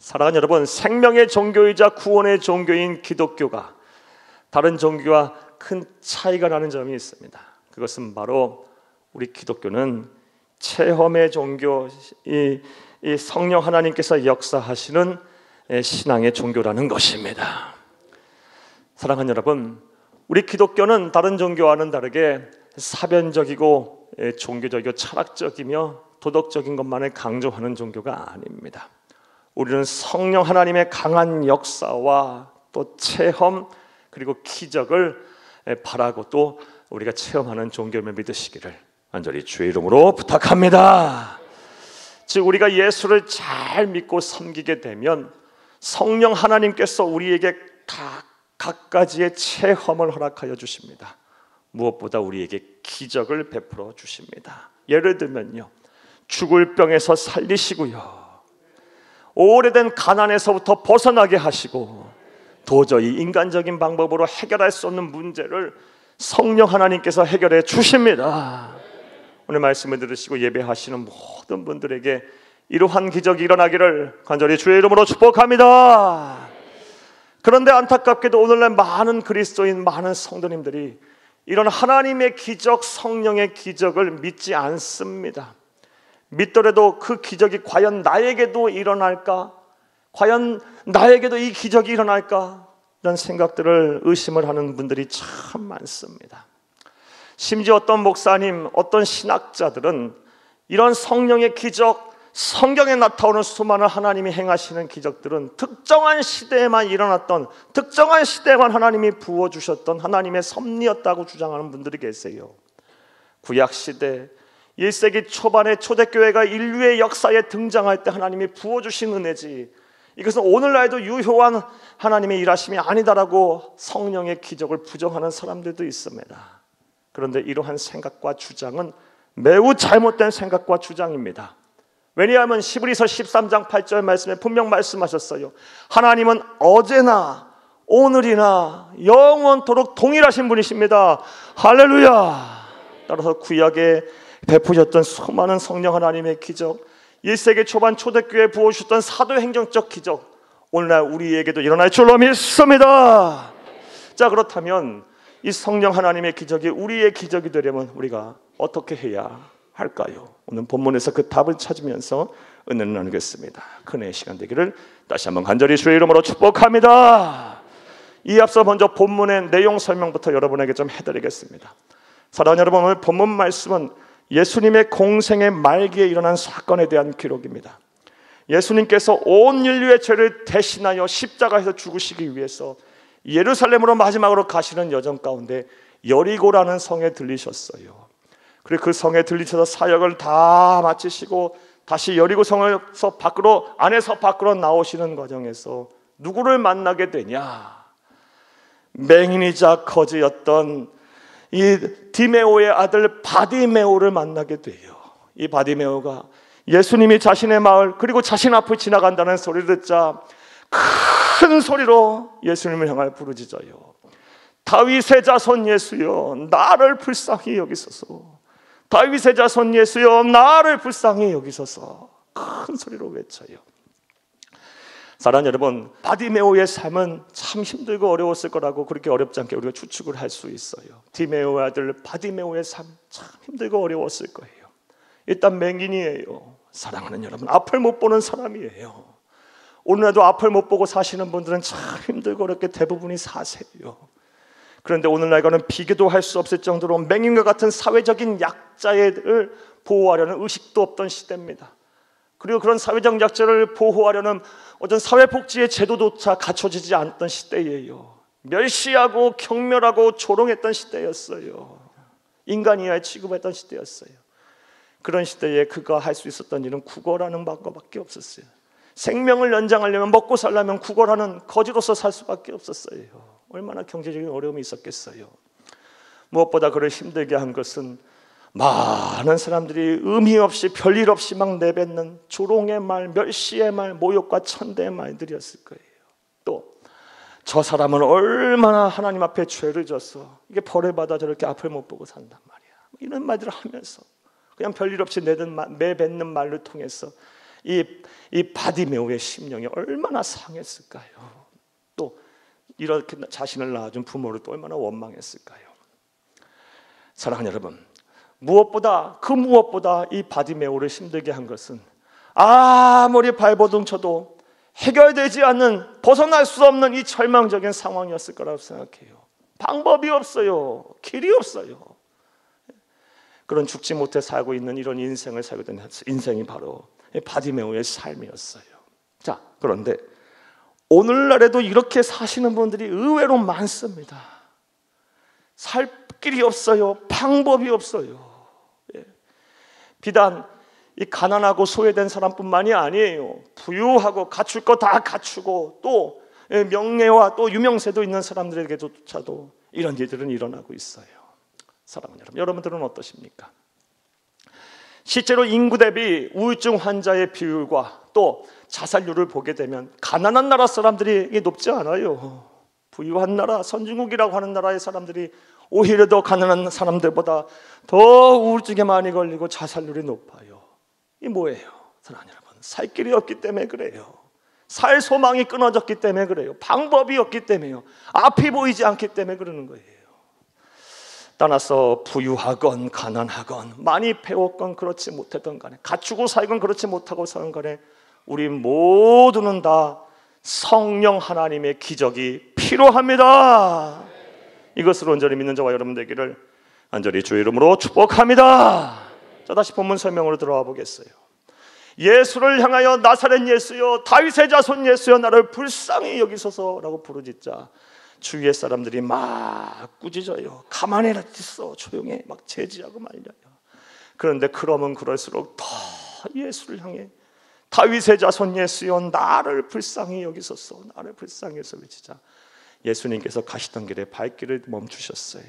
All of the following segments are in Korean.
사랑하는 여러분, 생명의 종교이자 구원의 종교인 기독교가 다른 종교와 큰 차이가 나는 점이 있습니다. 그것은 바로 우리 기독교는 체험의 종교, 이 성령 하나님께서 역사하시는 신앙의 종교라는 것입니다. 사랑하는 여러분, 우리 기독교는 다른 종교와는 다르게 사변적이고 종교적이고 철학적이며 도덕적인 것만을 강조하는 종교가 아닙니다. 우리는 성령 하나님의 강한 역사와 또 체험 그리고 기적을 바라고 또 우리가 체험하는 종교임을 믿으시기를 간절히 주의 이름으로 부탁합니다. 즉 우리가 예수를 잘 믿고 섬기게 되면 성령 하나님께서 우리에게 각가지의 체험을 허락하여 주십니다. 무엇보다 우리에게 기적을 베풀어 주십니다. 예를 들면요, 죽을 병에서 살리시고요, 오래된 가난에서부터 벗어나게 하시고, 도저히 인간적인 방법으로 해결할 수 없는 문제를 성령 하나님께서 해결해 주십니다. 오늘 말씀을 들으시고 예배하시는 모든 분들에게 이러한 기적이 일어나기를 간절히 주의 이름으로 축복합니다. 그런데 안타깝게도 오늘날 많은 그리스도인, 많은 성도님들이 이런 하나님의 기적, 성령의 기적을 믿지 않습니다. 믿더라도 그 기적이 과연 나에게도 일어날까? 과연 나에게도 이 기적이 일어날까? 이런 생각들을 의심을 하는 분들이 참 많습니다. 심지어 어떤 목사님, 어떤 신학자들은 이런 성령의 기적, 성경에 나타오는 수많은 하나님이 행하시는 기적들은 특정한 시대에만 일어났던, 특정한 시대에만 하나님이 부어주셨던 하나님의 섭리였다고 주장하는 분들이 계세요. 구약시대 1세기 초반에 초대교회가 인류의 역사에 등장할 때 하나님이 부어주신 은혜지, 이것은 오늘날도 유효한 하나님의 일하심이 아니다라고 성령의 기적을 부정하는 사람들도 있습니다. 그런데 이러한 생각과 주장은 매우 잘못된 생각과 주장입니다. 왜냐하면 시브리서 13장 8절 말씀에 분명 말씀하셨어요. 하나님은 어제나 오늘이나 영원토록 동일하신 분이십니다. 할렐루야. 따라서 구약에 베푸셨던 수많은 성령 하나님의 기적, 1세기 초반 초대교회에 부어주셨던 사도행정적 기적, 오늘날 우리에게도 일어날 줄로 믿습니다. 자, 그렇다면 이 성령 하나님의 기적이 우리의 기적이 되려면 우리가 어떻게 해야 할까요? 오늘 본문에서 그 답을 찾으면서 은혜를 나누겠습니다. 큰의 시간 되기를 다시 한번 간절히 주의 이름으로 축복합니다. 이 앞서 먼저 본문의 내용 설명부터 여러분에게 좀 해드리겠습니다. 사랑하는 여러분, 오늘 본문 말씀은 예수님의 공생의 말기에 일어난 사건에 대한 기록입니다. 예수님께서 온 인류의 죄를 대신하여 십자가에서 죽으시기 위해서 예루살렘으로 마지막으로 가시는 여정 가운데 여리고라는 성에 들리셨어요. 그리고 그 성에 들리셔서 사역을 다 마치시고 다시 여리고 성에서 안에서 밖으로 나오시는 과정에서 누구를 만나게 되냐? 맹인이자 거지였던 이 디메오의 아들 바디메오를 만나게 돼요. 이 바디메오가 예수님이 자신의 마을 그리고 자신 앞을 지나간다는 소리를 듣자 큰 소리로 예수님을 향하여 부르짖어요. 다윗의 자손 예수여, 나를 불쌍히 여기소서. 다윗의 자손 예수여, 나를 불쌍히 여기소서. 큰 소리로 외쳐요. 사랑하는 여러분, 바디메오의 삶은 참 힘들고 어려웠을 거라고 그렇게 어렵지 않게 우리가 추측을 할 수 있어요. 디메오의 아들 바디메오의 삶 참 힘들고 어려웠을 거예요. 일단 맹인이에요. 사랑하는 여러분, 앞을 못 보는 사람이에요. 오늘날도 앞을 못 보고 사시는 분들은 참 힘들고 어렵게 대부분이 사세요. 그런데 오늘날 이거는 비교도 할 수 없을 정도로 맹인과 같은 사회적인 약자를 보호하려는 의식도 없던 시대입니다. 그리고 그런 사회적 약자를 보호하려는 어떤 사회복지의 제도조차 갖춰지지 않던 시대예요. 멸시하고 경멸하고 조롱했던 시대였어요. 인간이야 취급했던 시대였어요. 그런 시대에 그가 할 수 있었던 일은 구걸하는 방법밖에 없었어요. 생명을 연장하려면, 먹고 살려면 구걸하는 거지로서 살 수밖에 없었어요. 얼마나 경제적인 어려움이 있었겠어요. 무엇보다 그를 힘들게 한 것은 많은 사람들이 의미 없이 별일 없이 막 내뱉는 조롱의 말, 멸시의 말, 모욕과 천대의 말들이었을 거예요. 또 저 사람은 얼마나 하나님 앞에 죄를 져서 이게 벌을 받아 저렇게 앞을 못 보고 산단 말이야, 이런 말들을 하면서 그냥 별일 없이 내뱉는 말을 통해서 이 바디메오의 심령이 얼마나 상했을까요? 또 이렇게 자신을 낳아준 부모를 또 얼마나 원망했을까요? 사랑하는 여러분, 무엇보다 이 바디메오를 힘들게 한 것은 아무리 발버둥 쳐도 해결되지 않는, 벗어날 수 없는 이 절망적인 상황이었을 거라고 생각해요. 방법이 없어요. 길이 없어요. 그런 죽지 못해 살고 있는 이런 인생을 살게 된 인생이 바로 바디메오의 삶이었어요. 자, 그런데 오늘날에도 이렇게 사시는 분들이 의외로 많습니다. 살 길이 없어요. 방법이 없어요. 비단 이 가난하고 소외된 사람뿐만이 아니에요. 부유하고 갖출 거 다 갖추고 또 명예와 또 유명세도 있는 사람들에게조차도 이런 일들은 일어나고 있어요. 사랑하는 여러분, 여러분들은 어떠십니까? 실제로 인구 대비 우울증 환자의 비율과 또 자살률을 보게 되면 가난한 나라 사람들이 높지 않아요. 부유한 나라, 선진국이라고 하는 나라의 사람들이 오히려 더 가난한 사람들보다 더 우울증에 많이 걸리고 자살률이 높아요. 이 뭐예요? 사랑하는 여러분, 살 길이 없기 때문에 그래요. 살 소망이 끊어졌기 때문에 그래요. 방법이 없기 때문에요. 앞이 보이지 않기 때문에 그러는 거예요. 떠나서 부유하건 가난하건 많이 배웠건 그렇지 못했던 간에 갖추고 살건 그렇지 못하고 살건 간에 우리 모두는 다 성령 하나님의 기적이 필요합니다. 이것을 온전히 믿는 저와 여러분 되기를 간절히 주의 이름으로 축복합니다. 자, 다시 본문 설명으로 들어와 보겠어요. 예수를 향하여 나사렛 예수여, 다윗의 자손 예수여, 나를 불쌍히 여기소서라고 부르짖자 주위의 사람들이 막 꾸짖어요. 가만히 있어, 조용해, 막 제지하고 말려요. 그런데 그러면 그럴수록 더 예수를 향해 다윗의 자손 예수여, 나를 불쌍히 여기소서, 나를 불쌍히 여기소서 외치자 예수님께서 가시던 길에 발길을 멈추셨어요.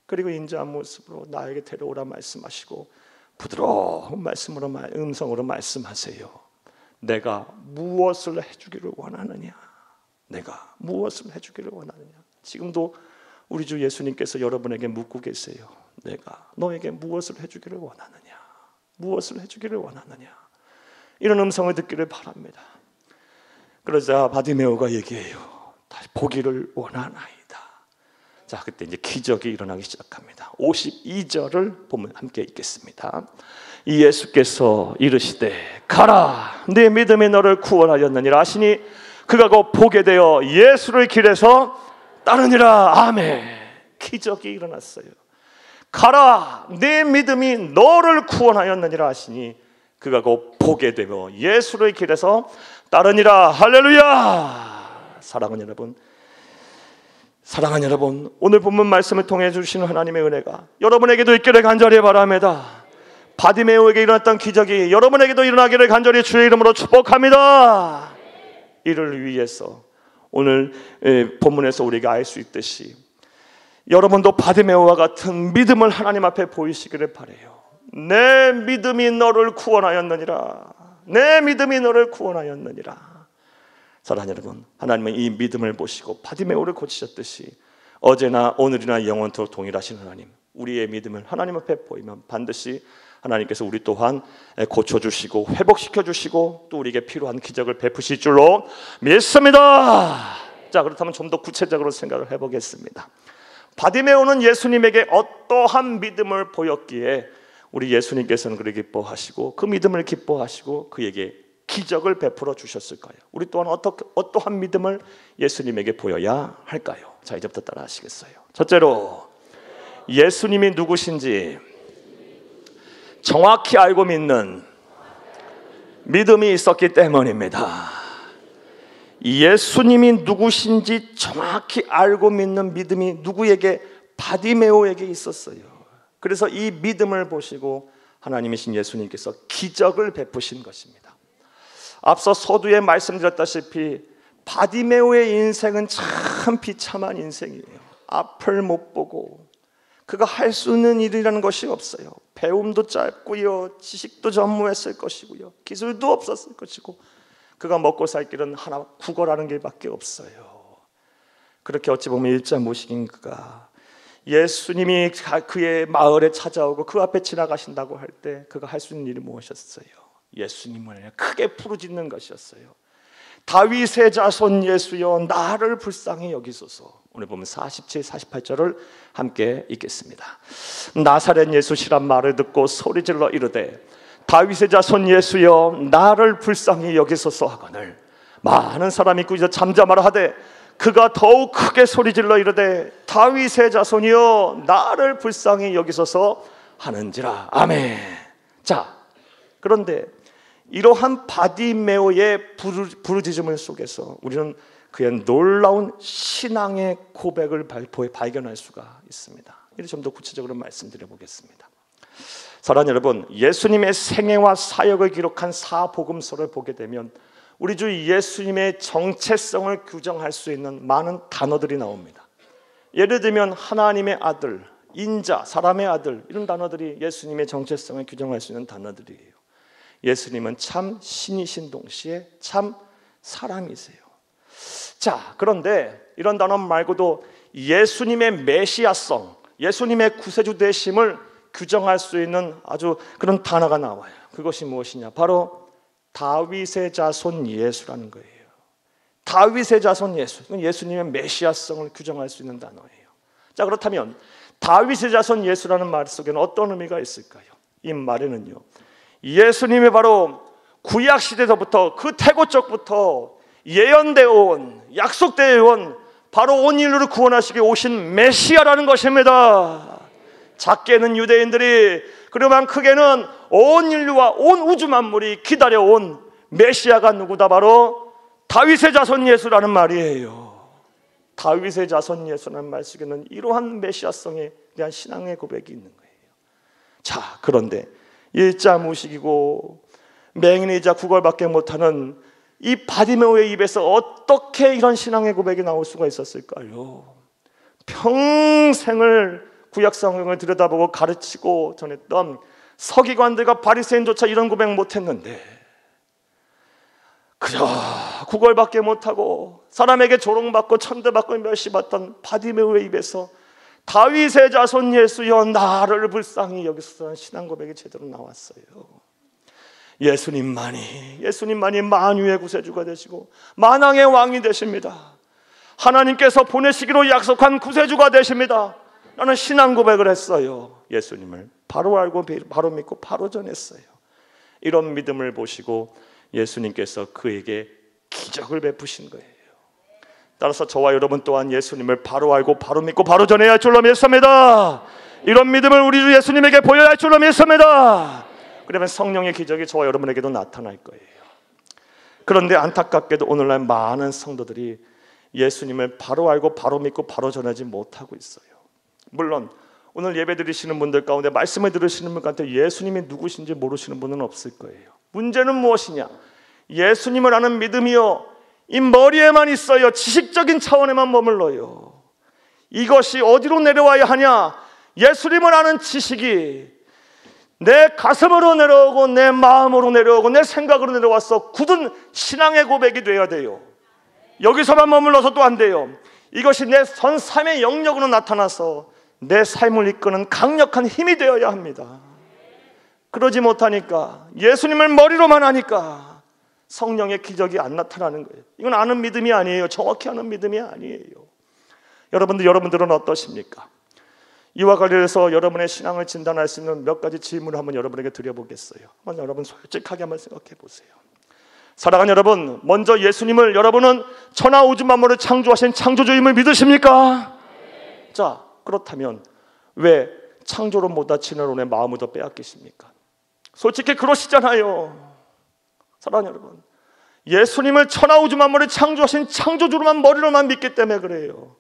그리고 인자한 모습으로 나에게 데려오라 말씀하시고 부드러운 말씀으로, 음성으로 말씀하세요. 내가 무엇을 해주기를 원하느냐? 내가 무엇을 해주기를 원하느냐? 지금도 우리 주 예수님께서 여러분에게 묻고 계세요. 내가 너에게 무엇을 해주기를 원하느냐? 무엇을 해주기를 원하느냐? 이런 음성을 듣기를 바랍니다. 그러자 바디메오가 얘기해요. 다시 보기를 원하나이다. 자, 그때 이제 기적이 일어나기 시작합니다. 52절을 보면 함께 읽겠습니다. 이 예수께서 이르시되 가라, 네 믿음이 너를 구원하였느니라 하시니 그가 곧 보게 되어 예수를 길에서 따르니라. 아멘. 기적이 일어났어요. 가라, 네 믿음이 너를 구원하였느니라 하시니 그가 곧 보게 되어 예수를 길에서 따르니라. 할렐루야. 사랑하는 여러분, 오늘 본문 말씀을 통해 주시는 하나님의 은혜가 여러분에게도 있기를 간절히 바랍니다. 바디메오에게 일어났던 기적이 여러분에게도 일어나기를 간절히 주의 이름으로 축복합니다. 이를 위해서 오늘 본문에서 우리가 알 수 있듯이 여러분도 바디메오와 같은 믿음을 하나님 앞에 보이시기를 바라요. 내 믿음이 너를 구원하였느니라. 내 믿음이 너를 구원하였느니라. 사랑하는 여러분, 하나님은 이 믿음을 보시고 바디메오를 고치셨듯이 어제나 오늘이나 영원토록 동일하신 하나님, 우리의 믿음을 하나님 앞에 보이면 반드시 하나님께서 우리 또한 고쳐주시고 회복시켜주시고 또 우리에게 필요한 기적을 베푸실 줄로 믿습니다. 자, 그렇다면 좀 더 구체적으로 생각을 해보겠습니다. 바디메오는 예수님에게 어떠한 믿음을 보였기에 우리 예수님께서는 그를 기뻐하시고 그 믿음을 기뻐하시고 그에게 기적을 베풀어 주셨을까요? 우리 또한 어떠한 믿음을 예수님에게 보여야 할까요? 자, 이제부터 따라 하시겠어요? 첫째로, 예수님이 누구신지 정확히 알고 믿는 믿음이 있었기 때문입니다. 예수님이 누구신지 정확히 알고 믿는 믿음이 누구에게? 바디메오에게 있었어요. 그래서 이 믿음을 보시고 하나님이신 예수님께서 기적을 베푸신 것입니다. 앞서 서두에 말씀드렸다시피 바디메오의 인생은 참 비참한 인생이에요. 앞을 못 보고 그가 할 수 있는 일이라는 것이 없어요. 배움도 짧고요, 지식도 전무했을 것이고요, 기술도 없었을 것이고 그가 먹고 살 길은 하나, 구걸하는 길밖에 없어요. 그렇게 어찌 보면 일자 무식인 그가 예수님이 그의 마을에 찾아오고 그 앞에 지나가신다고 할 때 그가 할 수 있는 일이 무엇이었어요? 예수님을 크게 부르짖는 것이었어요. 다윗의 자손 예수여 나를 불쌍히 여기소서. 오늘 보면 47, 48절을 함께 읽겠습니다. 나사렛 예수시란 말을 듣고 소리질러 이르되 다윗의 자손 예수여 나를 불쌍히 여기소서 하거늘 많은 사람이 꾸짖어 잠잠하라 하되 그가 더욱 크게 소리질러 이르되 다윗의 자손이여 나를 불쌍히 여기소서 하는지라. 아멘. 자, 그런데 이러한 바디메오의 부르짖음을 속에서 우리는 그의 놀라운 신앙의 고백을 발견할 수가 있습니다. 이를 좀 더 구체적으로 말씀드려 보겠습니다. 사랑하는 여러분, 예수님의 생애와 사역을 기록한 사복음서를 보게 되면 우리 주 예수님의 정체성을 규정할 수 있는 많은 단어들이 나옵니다. 예를 들면 하나님의 아들, 인자, 사람의 아들, 이런 단어들이 예수님의 정체성을 규정할 수 있는 단어들이에요. 예수님은 참 신이신 동시에 참 사람이세요. 자, 그런데 이런 단어 말고도 예수님의 메시아성, 예수님의 구세주 되심을 규정할 수 있는 아주 그런 단어가 나와요. 그것이 무엇이냐? 바로 다윗의 자손 예수라는 거예요. 다윗의 자손 예수, 이건 예수님의 메시아성을 규정할 수 있는 단어예요. 자, 그렇다면 다윗의 자손 예수라는 말 속에는 어떤 의미가 있을까요? 이 말에는요, 예수님이 바로 구약시대서부터 그 태고적부터 예언되어 온, 약속되어 온 바로 온 인류를 구원하시기 오신 메시아라는 것입니다. 작게는 유대인들이, 그러면 크게는 온 인류와 온 우주 만물이 기다려온 메시아가 누구다? 바로 다윗의 자손 예수라는 말이에요. 다윗의 자손 예수라는 말 속에는 이러한 메시아성에 대한 신앙의 고백이 있는 거예요. 자, 그런데 일자 무식이고 맹인이자 구걸밖에 못하는 이 바디메오의 입에서 어떻게 이런 신앙의 고백이 나올 수가 있었을까요? 평생을 구약 성경을 들여다보고 가르치고 전했던 서기관들과 바리새인조차 이런 고백 못했는데 그저 구걸밖에 못하고 사람에게 조롱받고 천대받고 멸시받던 바디메오의 입에서 다윗의 자손 예수여 나를 불쌍히 여기소서 신앙 고백이 제대로 나왔어요. 예수님만이 만유의 구세주가 되시고 만왕의 왕이 되십니다. 하나님께서 보내시기로 약속한 구세주가 되십니다. 나는 신앙 고백을 했어요. 예수님을 바로 알고 바로 믿고 바로 전했어요. 이런 믿음을 보시고 예수님께서 그에게 기적을 베푸신 거예요. 따라서 저와 여러분 또한 예수님을 바로 알고 바로 믿고 바로 전해야 할 줄로 믿습니다. 이런 믿음을 우리 주 예수님에게 보여야 할 줄로 믿습니다. 그러면 성령의 기적이 저와 여러분에게도 나타날 거예요. 그런데 안타깝게도 오늘날 많은 성도들이 예수님을 바로 알고 바로 믿고 바로 전하지 못하고 있어요. 물론 오늘 예배 드리시는 분들 가운데 말씀을 들으시는 분 가운데 예수님이 누구신지 모르시는 분은 없을 거예요. 문제는 무엇이냐? 예수님을 아는 믿음이요, 이 머리에만 있어요. 지식적인 차원에만 머물러요. 이것이 어디로 내려와야 하냐? 예수님을 아는 지식이 내 가슴으로 내려오고 내 마음으로 내려오고 내 생각으로 내려와서 굳은 신앙의 고백이 되어야 돼요. 여기서만 머물러서도 안 돼요. 이것이 내 삶의 영역으로 나타나서 내 삶을 이끄는 강력한 힘이 되어야 합니다. 그러지 못하니까, 예수님을 머리로만 하니까 성령의 기적이 안 나타나는 거예요. 이건 아는 믿음이 아니에요. 정확히 아는 믿음이 아니에요. 여러분들은 어떠십니까? 이와 관련해서 여러분의 신앙을 진단할 수 있는 몇 가지 질문을 한번 여러분에게 드려보겠어요. 한번 여러분 솔직하게 한번 생각해 보세요. 사랑하는 여러분, 먼저 예수님을 여러분은 천하 우주 만물을 창조하신 창조주임을 믿으십니까? 자, 그렇다면 왜 창조로 못 다치는 오늘 마음을 더 빼앗기십니까? 솔직히 그러시잖아요. 사랑하는 여러분, 예수님을 천하 우주 만물을 창조하신 창조주로만 머리로만 믿기 때문에 그래요.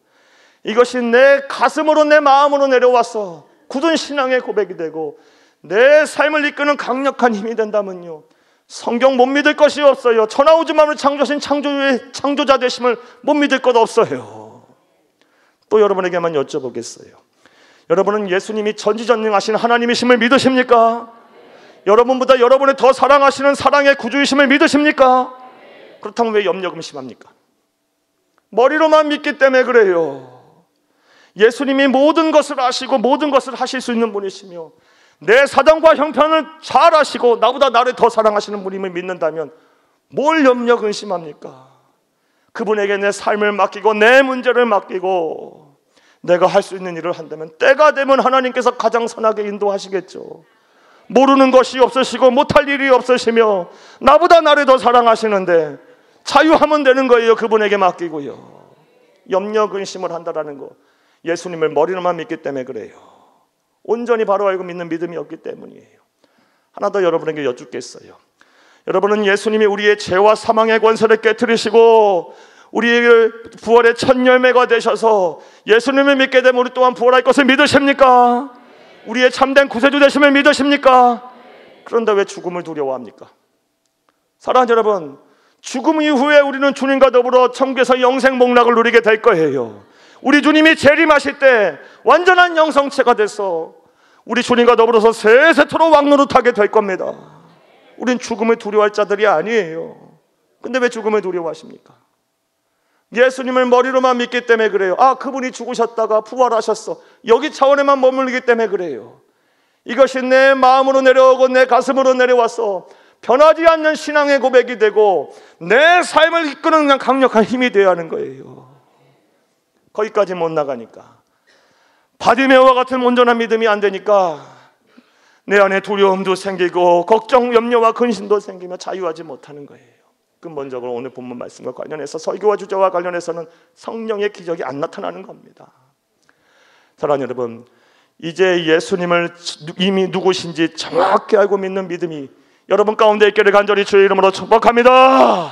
이것이 내 가슴으로 내 마음으로 내려와서 굳은 신앙의 고백이 되고 내 삶을 이끄는 강력한 힘이 된다면요, 성경 못 믿을 것이 없어요. 천하 우주 만물을 창조하신 창조자 되심을 못 믿을 것 없어요. 또 여러분에게만 여쭤보겠어요. 여러분은 예수님이 전지전능하신 하나님이심을 믿으십니까? 여러분보다 여러분을 더 사랑하시는 사랑의 구주이심을 믿으십니까? 그렇다면 왜 염려금심합니까? 머리로만 믿기 때문에 그래요. 예수님이 모든 것을 아시고 모든 것을 하실 수 있는 분이시며 내 사정과 형편을 잘 아시고 나보다 나를 더 사랑하시는 분임을 믿는다면 뭘 염려 근심합니까? 그분에게 내 삶을 맡기고 내 문제를 맡기고 내가 할 수 있는 일을 한다면 때가 되면 하나님께서 가장 선하게 인도하시겠죠. 모르는 것이 없으시고 못할 일이 없으시며 나보다 나를 더 사랑하시는데 자유하면 되는 거예요. 그분에게 맡기고요. 염려 근심을 한다라는 거, 예수님을 머리로만 믿기 때문에 그래요. 온전히 바로 알고 믿는 믿음이 없기 때문이에요. 하나 더 여러분에게 여쭙겠어요. 여러분은 예수님이 우리의 죄와 사망의 권세를 깨뜨리시고 우리의 부활의 첫 열매가 되셔서 예수님을 믿게 되면 우리 또한 부활할 것을 믿으십니까? 우리의 참된 구세주 되심을 믿으십니까? 그런데 왜 죽음을 두려워합니까? 사랑하는 여러분, 죽음 이후에 우리는 주님과 더불어 천국에서 영생 복락을 누리게 될 거예요. 우리 주님이 재림하실 때 완전한 영성체가 돼서 우리 주님과 더불어서 세세토록 왕노릇하게 될 겁니다. 우린 죽음을 두려워할 자들이 아니에요. 근데 왜 죽음을 두려워하십니까? 예수님을 머리로만 믿기 때문에 그래요. 아, 그분이 죽으셨다가 부활하셨어, 여기 차원에만 머물기 때문에 그래요. 이것이 내 마음으로 내려오고 내 가슴으로 내려와서 변하지 않는 신앙의 고백이 되고 내 삶을 이끄는 강력한 힘이 되어야 하는 거예요. 거기까지 못 나가니까, 바디메오와 같은 온전한 믿음이 안 되니까 내 안에 두려움도 생기고 걱정, 염려와 근심도 생기며 자유하지 못하는 거예요. 근본적으로 오늘 본문 말씀과 관련해서 설교와 주제와 관련해서는 성령의 기적이 안 나타나는 겁니다. 사랑하는 여러분, 이제 예수님을 이미 누구신지 정확히 알고 믿는 믿음이 여러분 가운데 있기를 간절히 주의 이름으로 축복합니다.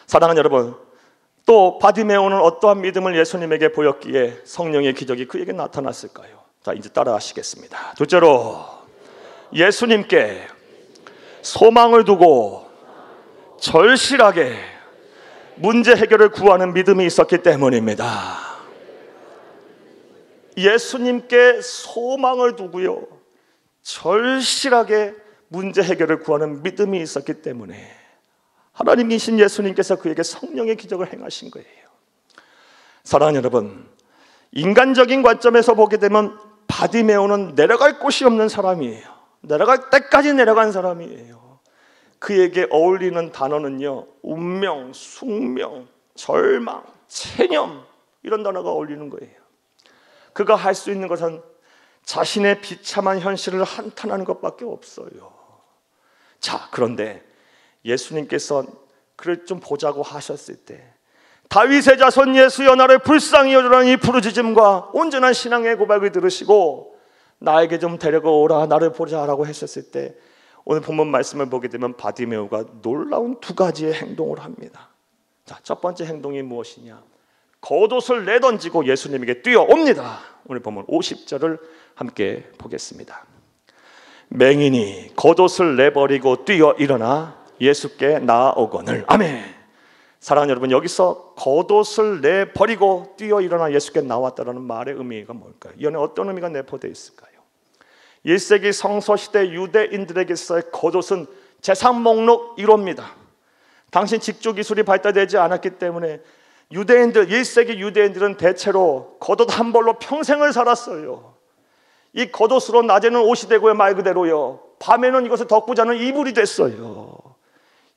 사랑하는 여러분, 또 바디메오는 어떠한 믿음을 예수님에게 보였기에 성령의 기적이 그에게 나타났을까요? 자, 이제 따라 하시겠습니다. 둘째로, 예수님께 소망을 두고 절실하게 문제 해결을 구하는 믿음이 있었기 때문입니다. 예수님께 소망을 두고요, 절실하게 문제 해결을 구하는 믿음이 있었기 때문에 하나님이신 예수님께서 그에게 성령의 기적을 행하신 거예요. 사랑하는 여러분, 인간적인 관점에서 보게 되면 바디메오는 내려갈 곳이 없는 사람이에요. 내려갈 때까지 내려간 사람이에요. 그에게 어울리는 단어는요, 운명, 숙명, 절망, 체념, 이런 단어가 어울리는 거예요. 그가 할 수 있는 것은 자신의 비참한 현실을 한탄하는 것밖에 없어요. 자, 그런데 예수님께서 그를 좀 보자고 하셨을 때 다윗의 자손 예수여 나를 불쌍히 여주라는 이 부르짖음과 온전한 신앙의 고백을 들으시고 나에게 좀 데려오라, 나를 보자라고 하셨을 때 오늘 본문 말씀을 보게 되면 바디메오가 놀라운 두 가지의 행동을 합니다. 자, 첫 번째 행동이 무엇이냐? 겉옷을 내던지고 예수님에게 뛰어옵니다. 오늘 본문 50절을 함께 보겠습니다. 맹인이 겉옷을 내버리고 뛰어 일어나 예수께 나아오거늘. 아멘. 사랑하는 여러분, 여기서 겉옷을 내버리고 뛰어 일어나 예수께 나왔다는 말의 의미가 뭘까요? 이 안에 어떤 의미가 내포되어 있을까요? 1세기 성서시대 유대인들에게서의 겉옷은 재산 목록 1호입니다. 당시 직조기술이 발달되지 않았기 때문에 유대인들, 1세기 유대인들은 대체로 겉옷 한 벌로 평생을 살았어요. 이 겉옷으로 낮에는 옷이 되고요, 말 그대로요, 밤에는 이것을 덮고 자는 이불이 됐어요.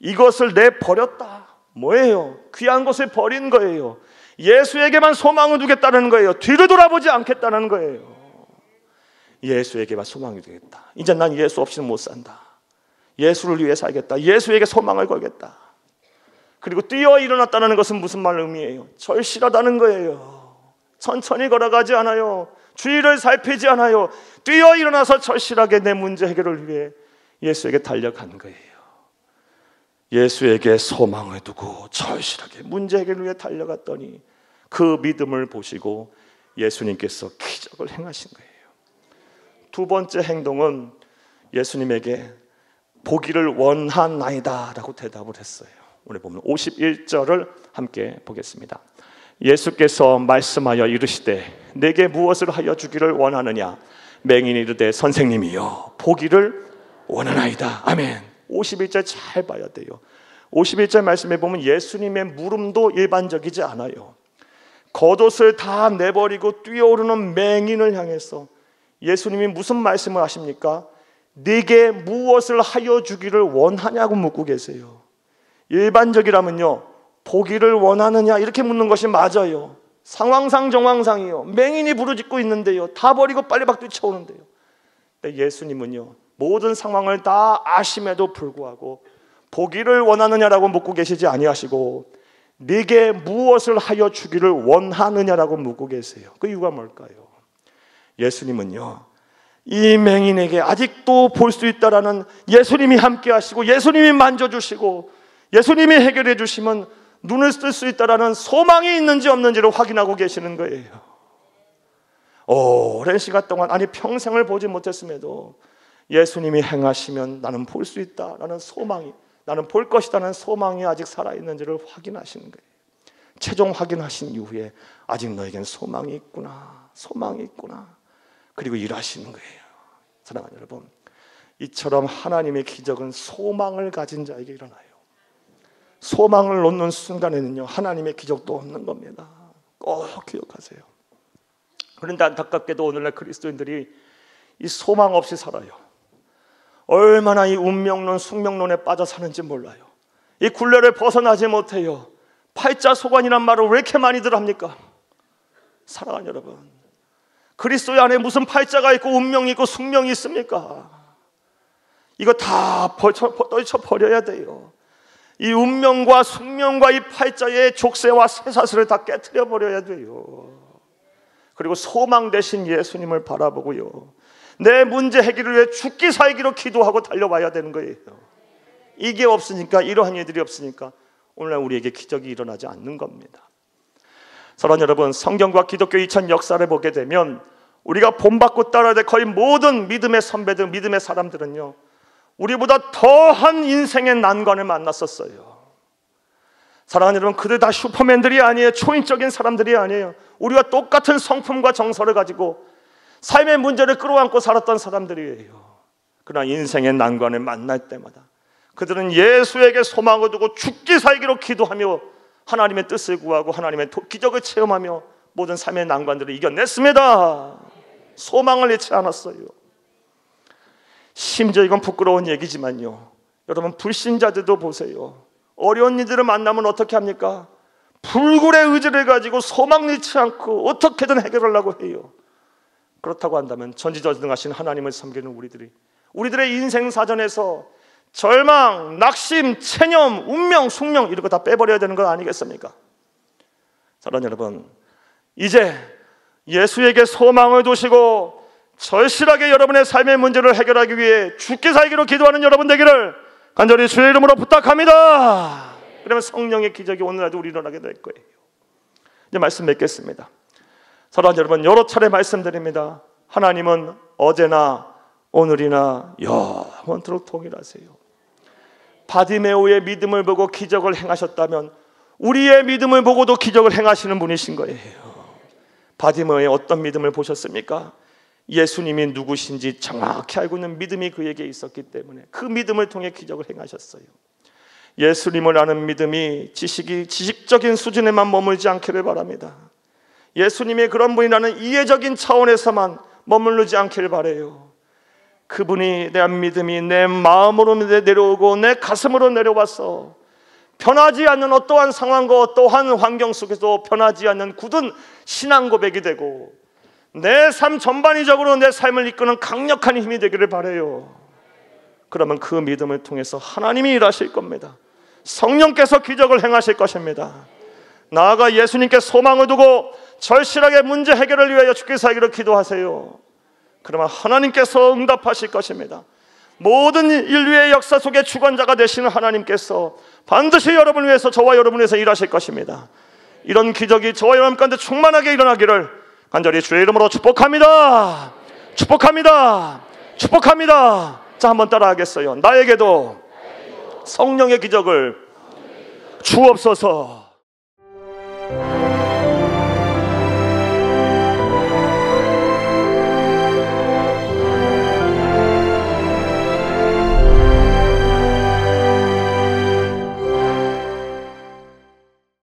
이것을 내버렸다. 뭐예요? 귀한 것을 버린 거예요. 예수에게만 소망을 두겠다는 거예요. 뒤를 돌아보지 않겠다는 거예요. 예수에게만 소망이 되겠다. 이제 난 예수 없이는 못 산다. 예수를 위해 살겠다. 예수에게 소망을 걸겠다. 그리고 뛰어 일어났다는 것은 무슨 말 의미예요? 절실하다는 거예요. 천천히 걸어가지 않아요. 주위를 살피지 않아요. 뛰어 일어나서 절실하게 내 문제 해결을 위해 예수에게 달려간 거예요. 예수에게 소망을 두고 절실하게 문제 해결을 위해 달려갔더니 그 믿음을 보시고 예수님께서 기적을 행하신 거예요. 두 번째 행동은 예수님에게 보기를 원하나이다 라고 대답을 했어요. 오늘 보면 51절을 함께 보겠습니다. 예수께서 말씀하여 이르시되 내게 무엇을 하여 주기를 원하느냐? 맹인이 이르되 선생님이여 보기를 원하나이다. 아멘. 51절 잘 봐야 돼요. 51절 말씀에 보면 예수님의 물음도 일반적이지 않아요. 겉옷을 다 내버리고 뛰어오르는 맹인을 향해서 예수님이 무슨 말씀을 하십니까? 네게 무엇을 하여 주기를 원하냐고 묻고 계세요. 일반적이라면요, 보기를 원하느냐 이렇게 묻는 것이 맞아요. 상황상 정황상이요, 맹인이 부르짖고 있는데요, 다 버리고 빨리 막 뛰쳐오는데요. 근데 예수님은요, 모든 상황을 다 아심에도 불구하고 보기를 원하느냐라고 묻고 계시지 아니하시고 네게 무엇을 하여 주기를 원하느냐라고 묻고 계세요. 그 이유가 뭘까요? 예수님은요, 이 맹인에게 아직도 볼 수 있다라는, 예수님이 함께 하시고 예수님이 만져주시고 예수님이 해결해 주시면 눈을 뜰 수 있다라는 소망이 있는지 없는지를 확인하고 계시는 거예요. 오랜 시간 동안, 아니 평생을 보지 못했음에도 예수님이 행하시면 나는 볼 수 있다라는 소망이, 나는 볼 것이라는 소망이 아직 살아있는지를 확인하시는 거예요. 최종 확인하신 이후에 아직 너에겐 소망이 있구나, 소망이 있구나, 그리고 일하시는 거예요. 사랑하는 여러분, 이처럼 하나님의 기적은 소망을 가진 자에게 일어나요. 소망을 놓는 순간에는요, 하나님의 기적도 없는 겁니다. 꼭 기억하세요. 그런데 안타깝게도 오늘날 그리스도인들이 이 소망 없이 살아요. 얼마나 이 운명론, 숙명론에 빠져 사는지 몰라요. 이 굴레를 벗어나지 못해요. 팔자소관이란 말을 왜 이렇게 많이들 합니까? 사랑하는 여러분, 그리스도의 안에 무슨 팔자가 있고 운명이 있고 숙명이 있습니까? 이거 다 떨쳐버려야 돼요. 이 운명과 숙명과 이 팔자의 족쇄와 쇠사슬을 다 깨트려 버려야 돼요. 그리고 소망 대신 예수님을 바라보고요, 내 문제 해결을 위해 죽기 살기로 기도하고 달려와야 되는 거예요. 이게 없으니까, 이러한 일들이 없으니까 오늘날 우리에게 기적이 일어나지 않는 겁니다. 사랑하는 여러분, 성경과 기독교 2000 역사를 보게 되면 우리가 본받고 따라야 될 거의 모든 믿음의 선배들, 믿음의 사람들은요, 우리보다 더한 인생의 난관을 만났었어요. 사랑하는 여러분, 그들 다 슈퍼맨들이 아니에요. 초인적인 사람들이 아니에요. 우리와 똑같은 성품과 정서를 가지고 삶의 문제를 끌어안고 살았던 사람들이에요. 그러나 인생의 난관을 만날 때마다 그들은 예수에게 소망을 두고 죽기 살기로 기도하며 하나님의 뜻을 구하고 하나님의 기적을 체험하며 모든 삶의 난관들을 이겨냈습니다. 소망을 잃지 않았어요. 심지어 이건 부끄러운 얘기지만요, 여러분, 불신자들도 보세요. 어려운 일들을 만나면 어떻게 합니까? 불굴의 의지를 가지고 소망 잃지 않고 어떻게든 해결하려고 해요. 그렇다고 한다면 전지전능하신 하나님을 섬기는 우리들의 인생 사전에서 절망, 낙심, 체념, 운명, 숙명 이런 거 다 빼버려야 되는 거 아니겠습니까? 사랑하는 여러분, 이제 예수에게 소망을 두시고 절실하게 여러분의 삶의 문제를 해결하기 위해 죽기 살기로 기도하는 여러분 되기를 간절히 주의 이름으로 부탁합니다. 그러면 성령의 기적이 오늘날도 우리 일어나게 될 거예요. 이제 말씀 맺겠습니다. 사랑하는 여러분, 여러 차례 말씀드립니다. 하나님은 어제나 오늘이나 영원토록 동일하세요. 바디메오의 믿음을 보고 기적을 행하셨다면 우리의 믿음을 보고도 기적을 행하시는 분이신 거예요. 바디메오의 어떤 믿음을 보셨습니까? 예수님이 누구신지 정확히 알고 있는 믿음이 그에게 있었기 때문에 그 믿음을 통해 기적을 행하셨어요. 예수님을 아는 믿음이 지식적인 수준에만 머물지 않기를 바랍니다. 예수님이 그런 분이라는 이해적인 차원에서만 머무르지 않기를 바라요. 그분이 대한 믿음이 내 마음으로 내려오고 내 가슴으로 내려와서 변하지 않는 어떠한 상황과 어떠한 환경 속에서 변하지 않는 굳은 신앙 고백이 되고 내 삶 전반적으로 내 삶을 이끄는 강력한 힘이 되기를 바라요. 그러면 그 믿음을 통해서 하나님이 일하실 겁니다. 성령께서 기적을 행하실 것입니다. 나아가 예수님께 소망을 두고 절실하게 문제 해결을 위하여 죽기 살기로 기도하세요. 그러면 하나님께서 응답하실 것입니다. 모든 인류의 역사 속에 주관자가 되시는 하나님께서 반드시 여러분을 위해서, 저와 여러분을 위해서 일하실 것입니다. 이런 기적이 저와 여러분 가운데 충만하게 일어나기를 간절히 주의 이름으로 축복합니다. 축복합니다. 축복합니다. 자, 한번 따라하겠어요. 나에게도 성령의 기적을 주옵소서.